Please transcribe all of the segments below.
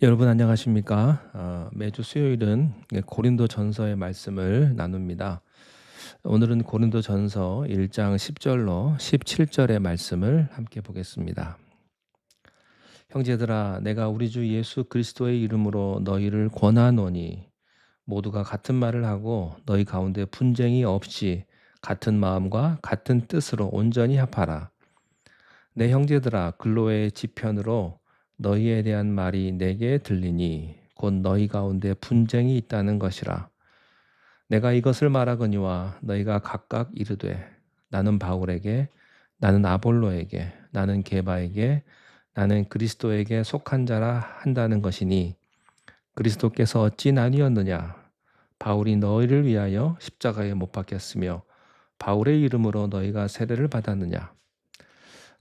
여러분 안녕하십니까? 매주 수요일은 고린도전서의 말씀을 나눕니다. 오늘은 고린도전서 1장 10절로 17절의 말씀을 함께 보겠습니다. 형제들아, 내가 우리 주 예수 그리스도의 이름으로 너희를 권하노니 모두가 같은 말을 하고 너희 가운데 분쟁이 없이 같은 마음과 같은 뜻으로 온전히 합하라. 내 형제들아, 글로의 지편으로 너희에 대한 말이 내게 들리니 곧 너희 가운데 분쟁이 있다는 것이라. 내가 이것을 말하거니와 너희가 각각 이르되 나는 바울에게, 나는 아볼로에게, 나는 게바에게, 나는 그리스도에게 속한 자라 한다는 것이니 그리스도께서 어찌 나뉘었느냐? 바울이 너희를 위하여 십자가에 못 박혔으며 바울의 이름으로 너희가 세례를 받았느냐?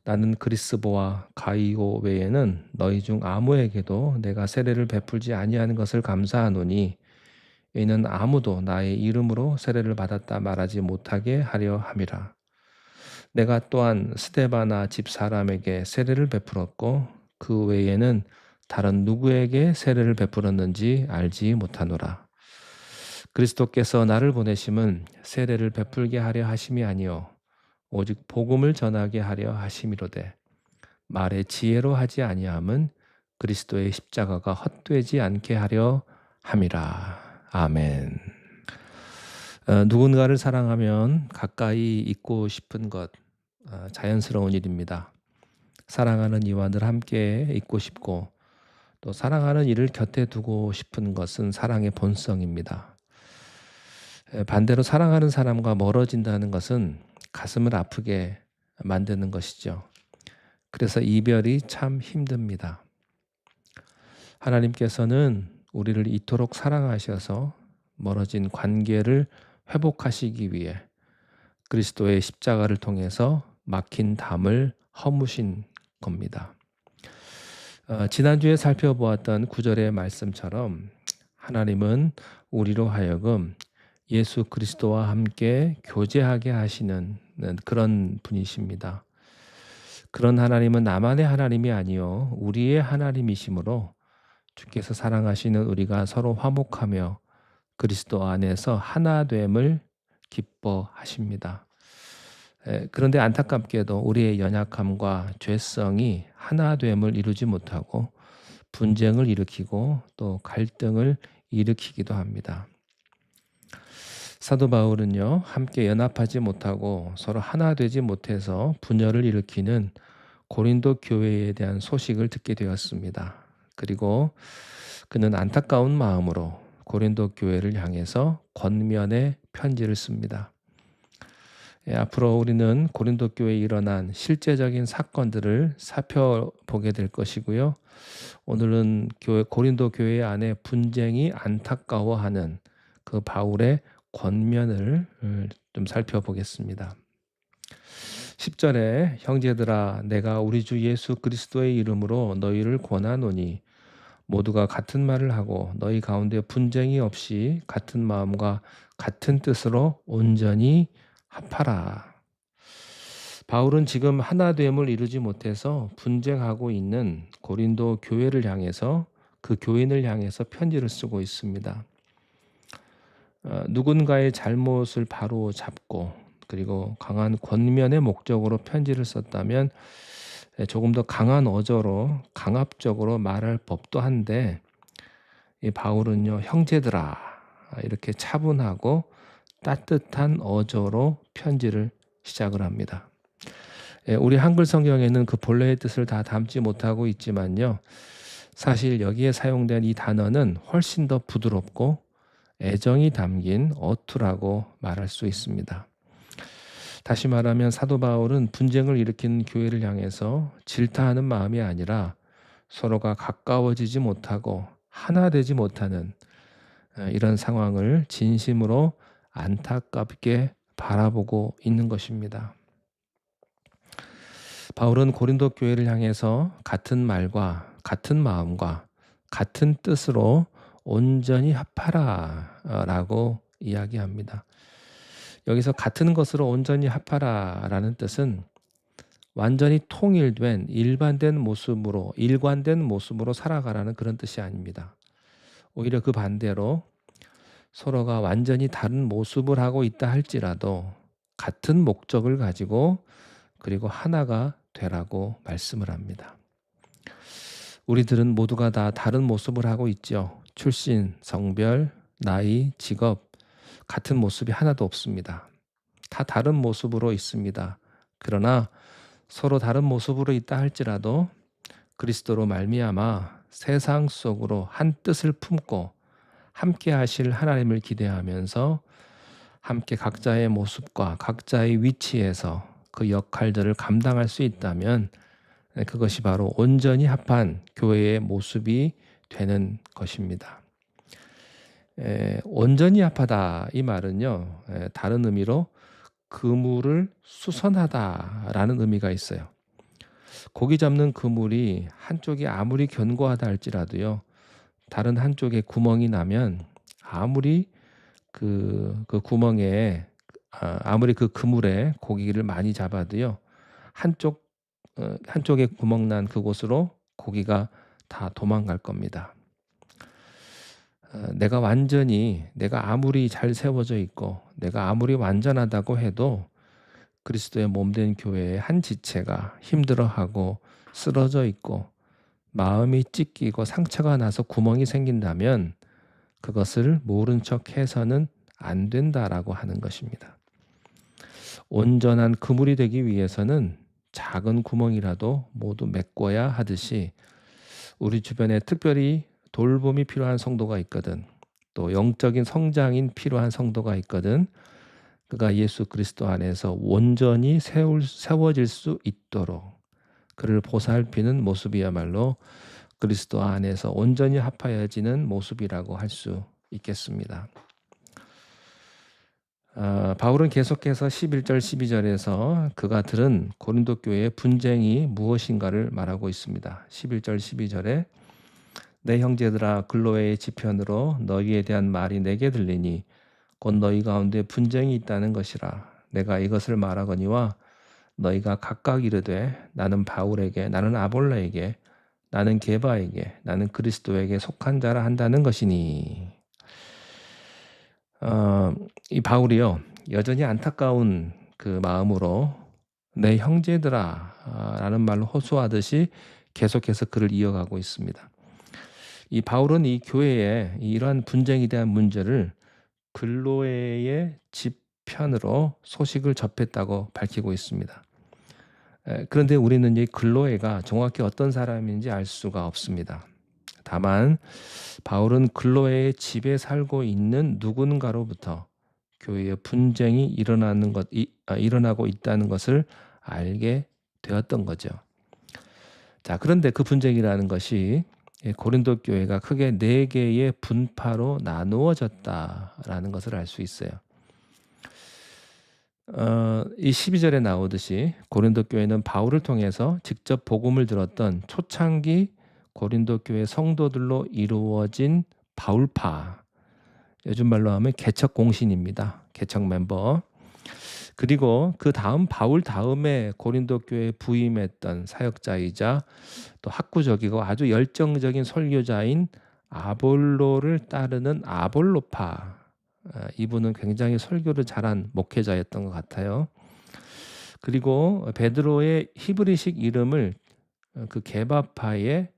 나는 그리스보와 가이오 외에는 너희 중 아무에게도 내가 세례를 베풀지 아니하는 것을 감사하노니 이는 아무도 나의 이름으로 세례를 받았다 말하지 못하게 하려 함이라. 내가 또한 스데바나 집 사람에게 세례를 베풀었고 그 외에는 다른 누구에게 세례를 베풀었는지 알지 못하노라. 그리스도께서 나를 보내심은 세례를 베풀게 하려 하심이 아니요 오직 복음을 전하게 하려 하심이로되 말의 지혜로 하지 아니함은 그리스도의 십자가가 헛되지 않게 하려 함이라. 아멘. 누군가를 사랑하면 가까이 있고 싶은 것, 자연스러운 일입니다. 사랑하는 이와 늘 함께 있고 싶고 또 사랑하는 이를 곁에 두고 싶은 것은 사랑의 본성입니다. 반대로 사랑하는 사람과 멀어진다는 것은 가슴을 아프게 만드는 것이죠. 그래서 이별이 참 힘듭니다. 하나님께서는 우리를 이토록 사랑하셔서 멀어진 관계를 회복하시기 위해 그리스도의 십자가를 통해서 막힌 담을 허무신 겁니다. 지난주에 살펴보았던 9절의 말씀처럼 하나님은 우리로 하여금 예수 그리스도와 함께 교제하게 하시는 그런 분이십니다. 그런 하나님은 나만의 하나님이 아니요 우리의 하나님이시므로 주께서 사랑하시는 우리가 서로 화목하며 그리스도 안에서 하나됨을 기뻐하십니다. 그런데 안타깝게도 우리의 연약함과 죄성이 하나됨을 이루지 못하고 분쟁을 일으키고 또 갈등을 일으키기도 합니다. 사도 바울은요, 함께 연합하지 못하고 서로 하나 되지 못해서 분열을 일으키는 고린도 교회에 대한 소식을 듣게 되었습니다. 그리고 그는 안타까운 마음으로 고린도 교회를 향해서 권면의 편지를 씁니다. 앞으로 우리는 고린도 교회에 일어난 실제적인 사건들을 살펴보게 될 것이고요. 오늘은 고린도 교회 안에 분쟁이 안타까워하는 그 바울의 권면을 좀 살펴보겠습니다. 10절에 형제들아 내가 우리 주 예수 그리스도의 이름으로 너희를 권하노니 모두가 같은 말을 하고 너희 가운데 분쟁이 없이 같은 마음과 같은 뜻으로 온전히 합하라. 바울은 지금 하나됨을 이루지 못해서 분쟁하고 있는 고린도 교회를 향해서 그 교인을 향해서 편지를 쓰고 있습니다. 누군가의 잘못을 바로 잡고 그리고 강한 권면의 목적으로 편지를 썼다면 조금 더 강한 어조로 강압적으로 말할 법도 한데 이 바울은요 형제들아 이렇게 차분하고 따뜻한 어조로 편지를 시작을 합니다. 우리 한글 성경에는 그 본래의 뜻을 다 담지 못하고 있지만요. 사실 여기에 사용된 이 단어는 훨씬 더 부드럽고 애정이 담긴 어투라고 말할 수 있습니다. 다시 말하면 사도 바울은 분쟁을 일으킨 교회를 향해서 질타하는 마음이 아니라 서로가 가까워지지 못하고 하나 되지 못하는 이런 상황을 진심으로 안타깝게 바라보고 있는 것입니다. 바울은 고린도 교회를 향해서 같은 말과 같은 마음과 같은 뜻으로 온전히 합하라 라고 이야기합니다. 여기서 같은 것으로 온전히 합하라 라는 뜻은 완전히 통일된 일관된 모습으로 살아가라는 그런 뜻이 아닙니다. 오히려 그 반대로 서로가 완전히 다른 모습을 하고 있다 할지라도 같은 목적을 가지고 그리고 하나가 되라고 말씀을 합니다. 우리들은 모두가 다 다른 모습을 하고 있죠. 출신, 성별, 나이, 직업, 같은 모습이 하나도 없습니다. 다 다른 모습으로 있습니다. 그러나 서로 다른 모습으로 있다 할지라도 그리스도로 말미암아 세상 속으로 한 뜻을 품고 함께 하실 하나님을 기대하면서 함께 각자의 모습과 각자의 위치에서 그 역할들을 감당할 수 있다면 그것이 바로 온전히 합한 교회의 모습이 되는 것입니다. 온전히 합하다 이 말은요, 다른 의미로 그물을 수선하다라는 의미가 있어요. 고기 잡는 그물이 한쪽이 아무리 견고하다 할지라도요, 다른 한쪽에 구멍이 나면 아무리 그 구멍에 아무리 그 그물에 고기를 많이 잡아도요, 한쪽에 구멍 난 그곳으로 고기가 다 도망갈 겁니다. 내가 아무리 잘 세워져 있고 내가 아무리 완전하다고 해도 그리스도의 몸된 교회의 한 지체가 힘들어하고 쓰러져 있고 마음이 찢기고 상처가 나서 구멍이 생긴다면 그것을 모른 척 해서는 안 된다라고 하는 것입니다. 온전한 그물이 되기 위해서는 작은 구멍이라도 모두 메꿔야 하듯이 우리 주변에 특별히 돌봄이 필요한 성도가 있거든, 또 영적인 성장이 필요한 성도가 있거든, 그가 예수 그리스도 안에서 온전히 세워질 수 있도록 그를 보살피는 모습이야말로 그리스도 안에서 온전히 합하여지는 모습이라고 할 수 있겠습니다. 바울은 계속해서 11절 12절에서 그가 들은 고린도 교회의 분쟁이 무엇인가를 말하고 있습니다. 11절 12절에 내 형제들아, 글로에의 지편으로 너희에 대한 말이 내게 들리니 곧 너희 가운데 분쟁이 있다는 것이라. 내가 이것을 말하거니와 너희가 각각 이르되 나는 바울에게, 나는 아볼로에게, 나는 게바에게, 나는 그리스도에게 속한 자라 한다는 것이니. 이 바울이요, 여전히 안타까운 그 마음으로 내 형제들아 라는 말로 호소하듯이 계속해서 글을 이어가고 있습니다. 이 바울은 이 교회에 이러한 분쟁에 대한 문제를 글로에의 집편으로 소식을 접했다고 밝히고 있습니다. 그런데 우리는 이 글로에가 정확히 어떤 사람인지 알 수가 없습니다. 다만 바울은 글로에의 집에 살고 있는 누군가로부터 교회의 분쟁이 일어나고 있다는 것을 알게 되었던 거죠. 자, 그런데 그 분쟁이라는 것이 고린도 교회가 크게 4개의 분파로 나누어졌다라는 것을 알 수 있어요. 이 12절에 나오듯이 고린도 교회는 바울을 통해서 직접 복음을 들었던 초창기 고린도 교회 성도들로 이루어진 바울파, 요즘 말로 하면 개척 공신입니다. 개척 멤버. 그리고 그 다음 바울 다음에 고린도 교회에 부임했던 사역자이자 또 학구적이고 아주 열정적인 설교자인 아볼로를 따르는 아볼로파. 이분은 굉장히 설교를 잘한 목회자였던 것 같아요. 그리고 베드로의 히브리식 이름을 그 게바파의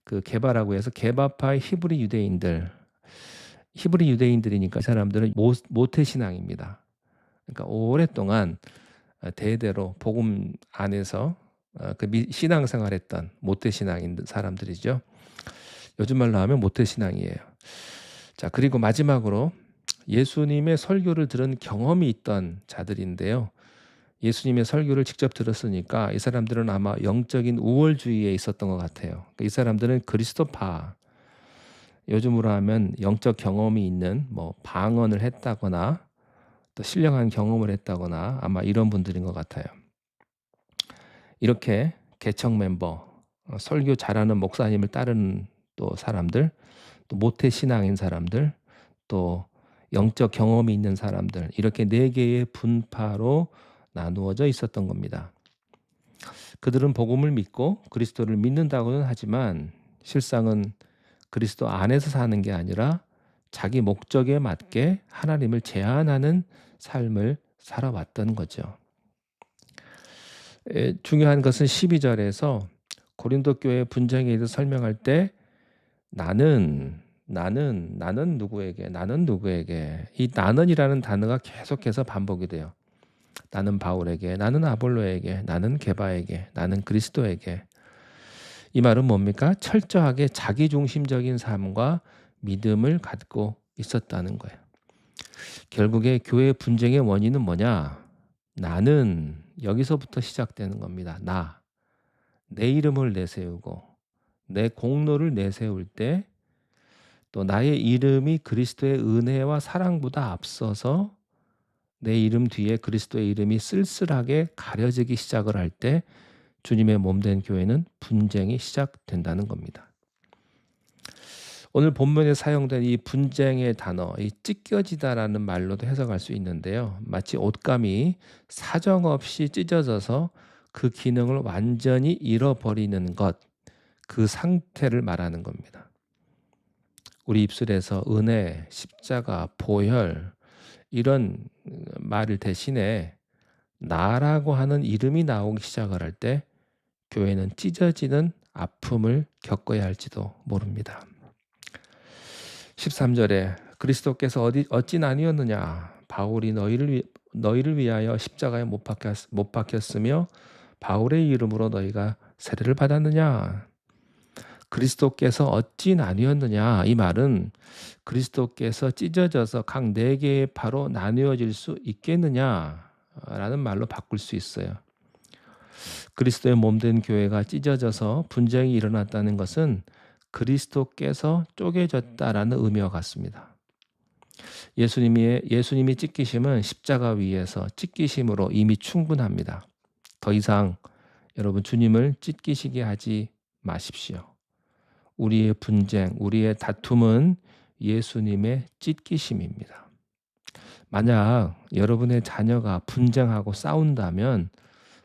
그 게바라고 해서 게바파의 히브리 유대인들이니까 이 사람들은 모태 신앙입니다. 그러니까 오랫동안 대대로 복음 안에서 그 신앙생활했던 모태 신앙인 사람들이죠. 요즘 말로 하면 모태 신앙이에요. 자, 그리고 마지막으로 예수님의 설교를 들은 경험이 있던 자들인데요. 예수님의 설교를 직접 들었으니까 이 사람들은 아마 영적인 우월주의에 있었던 것 같아요. 이 사람들은 그리스도파, 요즘으로 하면 영적 경험이 있는 방언을 했다거나 또 신령한 경험을 했다거나 아마 이런 분들인 것 같아요. 이렇게 개척 멤버, 설교 잘하는 목사님을 따르는 또 사람들, 또 모태 신앙인 사람들, 또 영적 경험이 있는 사람들, 이렇게 4개의 분파로 나누어져 있었던 겁니다. 그들은 복음을 믿고 그리스도를 믿는다고는 하지만 실상은 그리스도 안에서 사는 게 아니라 자기 목적에 맞게 하나님을 제한하는 삶을 살아왔던 거죠. 중요한 것은 12절에서 고린도 교회 분쟁에 대해서 설명할 때 나는 누구에게 이 나는이라는 단어가 계속해서 반복이 돼요. 나는 바울에게, 나는 아볼로에게, 나는 게바에게, 나는 그리스도에게. 이 말은 뭡니까? 철저하게 자기중심적인 삶과 믿음을 갖고 있었다는 거예요. 결국에 교회 분쟁의 원인은 뭐냐? 나는 여기서부터 시작되는 겁니다. 내 이름을 내세우고 내 공로를 내세울 때 또 나의 이름이 그리스도의 은혜와 사랑보다 앞서서 내 이름 뒤에 그리스도의 이름이 쓸쓸하게 가려지기 시작을 할 때 주님의 몸된 교회는 분쟁이 시작된다는 겁니다. 오늘 본문에 사용된 이 분쟁의 단어, 이 찢겨지다라는 말로도 해석할 수 있는데요. 마치 옷감이 사정없이 찢어져서 그 기능을 완전히 잃어버리는 것, 그 상태를 말하는 겁니다. 우리 입술에서 은혜, 십자가, 보혈 이런 말을 대신에 나라고 하는 이름이 나오기 시작을 할 때 교회는 찢어지는 아픔을 겪어야 할지도 모릅니다. 13절에 그리스도께서 어찌 나뉘었느냐 바울이 너희를 위하여 십자가에 못 박혔으며 바울의 이름으로 너희가 세례를 받았느냐. 그리스도께서 어찌 나뉘었느냐 이 말은 그리스도께서 찢어져서 각 4개의 파로 나뉘어질 수 있겠느냐라는 말로 바꿀 수 있어요. 그리스도의 몸된 교회가 찢어져서 분쟁이 일어났다는 것은 그리스도께서 쪼개졌다라는 의미와 같습니다. 예수님이 찢기심은 십자가 위에서 찢기심으로 이미 충분합니다. 더 이상 여러분 주님을 찢기시게 하지 마십시오. 우리의 분쟁, 우리의 다툼은 예수님의 찢기심입니다. 만약 여러분의 자녀가 분쟁하고 싸운다면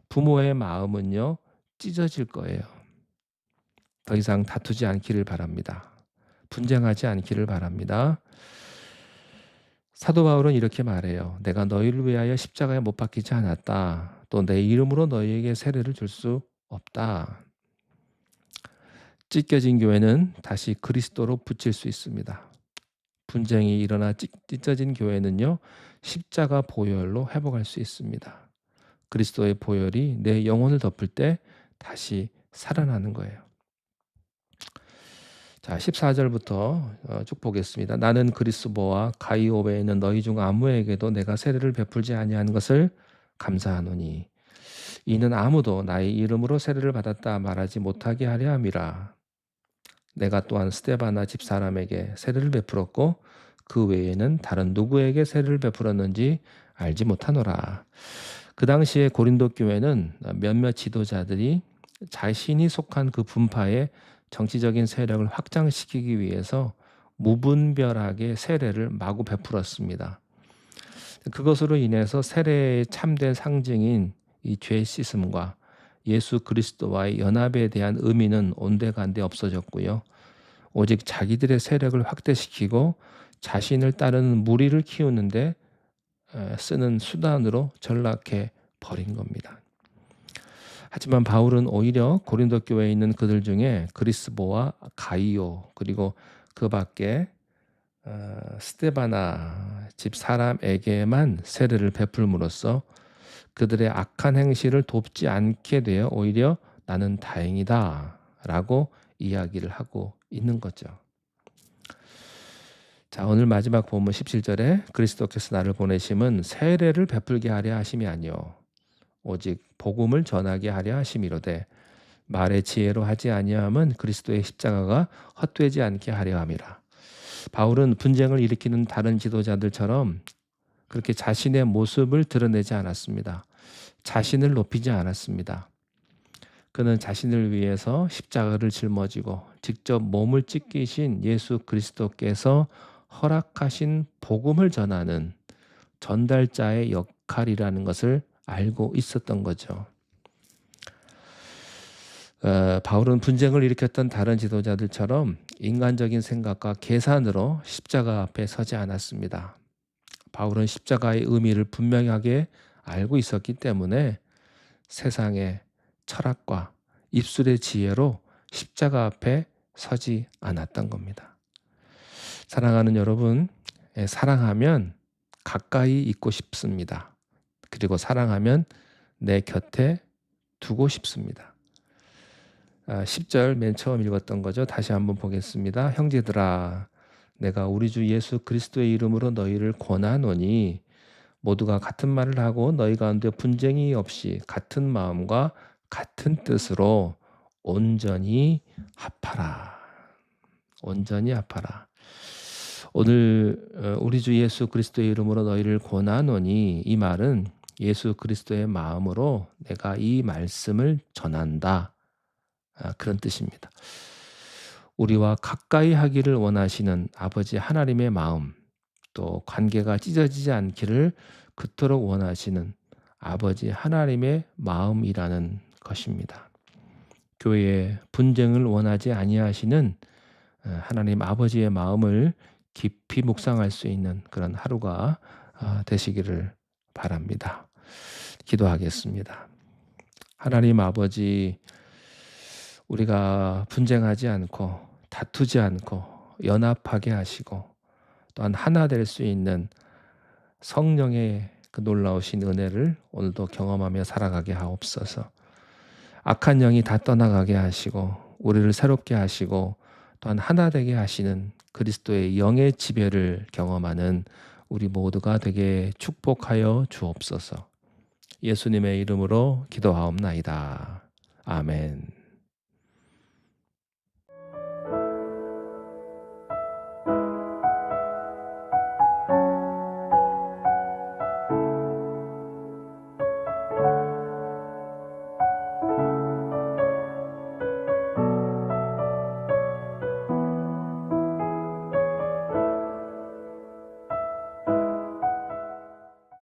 부모의 마음은요 찢어질 거예요. 더 이상 다투지 않기를 바랍니다. 분쟁하지 않기를 바랍니다. 사도 바울은 이렇게 말해요. 내가 너희를 위하여 십자가에 못 박히지 않았다. 또 내 이름으로 너희에게 세례를 줄 수 없다. 찢겨진 교회는 다시 그리스도로 붙일 수 있습니다. 분쟁이 일어나 찢어진 교회는요 십자가 보혈로 회복할 수 있습니다. 그리스도의 보혈이 내 영혼을 덮을 때 다시 살아나는 거예요. 자, 14절부터 쭉 보겠습니다. 나는 그리스도와 가이오 외에는 너희 중 아무에게도 내가 세례를 베풀지 아니한 것을 감사하노니 이는 아무도 나의 이름으로 세례를 받았다 말하지 못하게 하려 함이라. 내가 또한 스데바나 집사람에게 세례를 베풀었고 그 외에는 다른 누구에게 세례를 베풀었는지 알지 못하노라. 그 당시에 고린도 교회는 몇몇 지도자들이 자신이 속한 그 분파의 정치적인 세력을 확장시키기 위해서 무분별하게 세례를 마구 베풀었습니다. 그것으로 인해서 세례의 참된 상징인 이 죄 씻음과 예수 그리스도와의 연합에 대한 의미는 온데간데 없어졌고요. 오직 자기들의 세력을 확대시키고 자신을 따르는 무리를 키우는데 쓰는 수단으로 전락해 버린 겁니다. 하지만 바울은 오히려 고린도 교회에 있는 그들 중에 그리스보와 가이오 그리고 그 밖에 스데바나 집 사람에게만 세례를 베풀므로써 그들의 악한 행실을 돕지 않게 되어 오히려 나는 다행이다 라고 이야기를 하고 있는 거죠. 자, 오늘 마지막 본문 17절에 그리스도께서 나를 보내심은 세례를 베풀게 하려 하심이 아니요 오직 복음을 전하게 하려 하심이로되 말의 지혜로 하지 아니함은 그리스도의 십자가가 헛되지 않게 하려 함이라. 바울은 분쟁을 일으키는 다른 지도자들처럼 그렇게 자신의 모습을 드러내지 않았습니다. 자신을 높이지 않았습니다. 그는 자신을 위해서 십자가를 짊어지고 직접 몸을 찢기신 예수 그리스도께서 허락하신 복음을 전하는 전달자의 역할이라는 것을 알고 있었던 거죠. 바울은 분쟁을 일으켰던 다른 지도자들처럼 인간적인 생각과 계산으로 십자가 앞에 서지 않았습니다. 바울은 십자가의 의미를 분명하게 알고 있었기 때문에 세상의 철학과 입술의 지혜로 십자가 앞에 서지 않았던 겁니다. 사랑하는 여러분, 사랑하면 가까이 있고 싶습니다. 그리고 사랑하면 내 곁에 두고 싶습니다. 10절 맨 처음 읽었던 거죠. 다시 한번 보겠습니다. 형제들아, 내가 우리 주 예수 그리스도의 이름으로 너희를 권하노니 모두가 같은 말을 하고 너희 가운데 분쟁이 없이 같은 마음과 같은 뜻으로 온전히 합하라. 온전히 합하라. 오늘 우리 주 예수 그리스도의 이름으로 너희를 권하노니, 이 말은 예수 그리스도의 마음으로 내가 이 말씀을 전한다. 그런 뜻입니다. 우리와 가까이 하기를 원하시는 아버지 하나님의 마음, 또 관계가 찢어지지 않기를 그토록 원하시는 아버지 하나님의 마음이라는 것입니다. 교회에 분쟁을 원하지 아니하시는 하나님 아버지의 마음을 깊이 묵상할 수 있는 그런 하루가 되시기를 바랍니다. 기도하겠습니다. 하나님 아버지, 우리가 분쟁하지 않고 다투지 않고 연합하게 하시고 또한 하나 될 수 있는 성령의 그 놀라우신 은혜를 오늘도 경험하며 살아가게 하옵소서. 악한 영이 다 떠나가게 하시고 우리를 새롭게 하시고 또한 하나 되게 하시는 그리스도의 영의 지배를 경험하는 우리 모두가 되게 축복하여 주옵소서. 예수님의 이름으로 기도하옵나이다. 아멘.